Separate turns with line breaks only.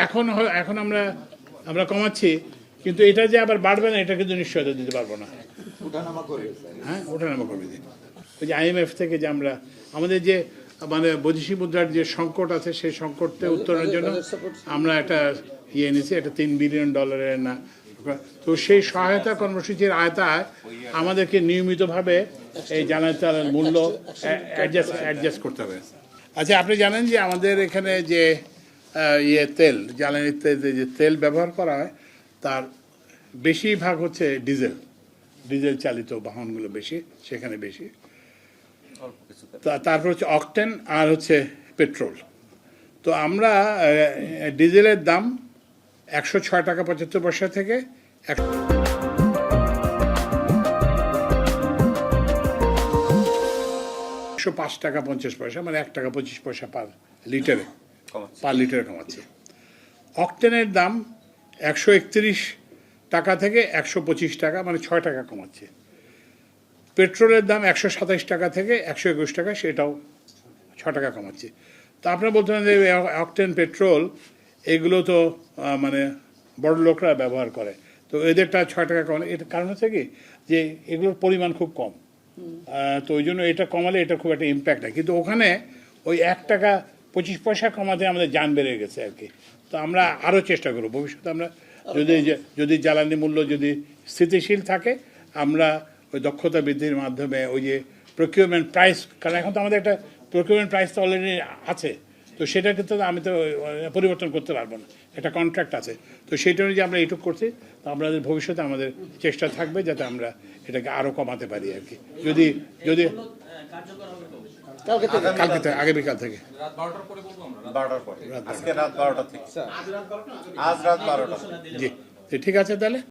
এখন এখন আমরা আমরা কমাচ্ছি, কিন্তু এটা যে আবার বাড়বে না এটা কিন্তু নিশ্চয়তা দিতে পারবো না। হ্যাঁ, ওঠানামা করবে। ওই যে IMF থেকে যে আমরা আমাদের যে মানে বৈদেশিক মুদ্রার যে সংকট আছে সেই সংকটে উত্তরণের জন্য আমরা একটা এনেছি, এটা $3 বিলিয়ন না। তো সেই সহায়তা কর্মসূচির আয়তায় আমাদেরকে নিয়মিতভাবে এই জ্বালানি তেলের মূল্য অ্যাডজাস্ট করতে হবে। আচ্ছা, আপনি জানেন যে আমাদের এখানে যে তেল, জ্বালানি যে তেল ব্যবহার করা হয় তার বেশিরভাগ হচ্ছে ডিজেল চালিত বাহনগুলো বেশি, সেখানে বেশি। তারপর হচ্ছে অকটেন আর হচ্ছে পেট্রোল। তো আমরা ডিজেলের দাম 106 টাকা 75 পয়সা থেকে 105 টাকা 50 পয়সা, মানে 1 টাকা 25 পয়সা পার লিটারে কমাচ্ছে। অকটেনের দাম 131 টাকা থেকে 125 টাকা, মানে 6 টাকা কমাচ্ছে। পেট্রোলের দাম 127 টাকা থেকে 121 টাকা, সেটাও 6 টাকা কমাচ্ছে। তো আপনারা বলতে পারেন যে অকটেন পেট্রোল এগুলো তো মানে বড় লোকরা ব্যবহার করে, তো এদেরটা 6 টাকা কমালে এটা কারণ হচ্ছে কি যে এগুলোর পরিমাণ খুব কম, তো ওই জন্য এটা কমালে এটা খুব একটা ইম্প্যাক্ট হয়। কিন্তু ওখানে ওই 1 টাকা 25 পয়সা কমাতে আমাদের যান বেড়ে গেছে আর কি। তো আমরা আরও চেষ্টা করব ভবিষ্যতে, আমরা যদি জ্বালানি মূল্য যদি স্থিতিশীল থাকে, আমরা ওই দক্ষতা বৃদ্ধির মাধ্যমে ওই যে প্রকিউরমেন্ট প্রাইস, কারণ এখন তো আমাদের একটা প্রকিউরমেন্ট প্রাইস তো অলরেডি আছে, তো সেটা কিন্তু আমি তো পরিবর্তন করতে পারবো না, একটা কন্ট্রাক্ট আছে। তো সেইটা অনুযায়ী আমরা এইটুকু করছি। তো আমাদের ভবিষ্যতে আমাদের চেষ্টা থাকবে যাতে আমরা এটাকে আরও কমাতে পারি আর কি। যদি কালকে থেকে, আগামীকাল থেকে
রাত 12টার পরে বলবো আমরা, 12টার পরে, আজকে রাত 12টা থেকে, আজ রাত 12টা।
জি, ঠিক আছে তাহলে।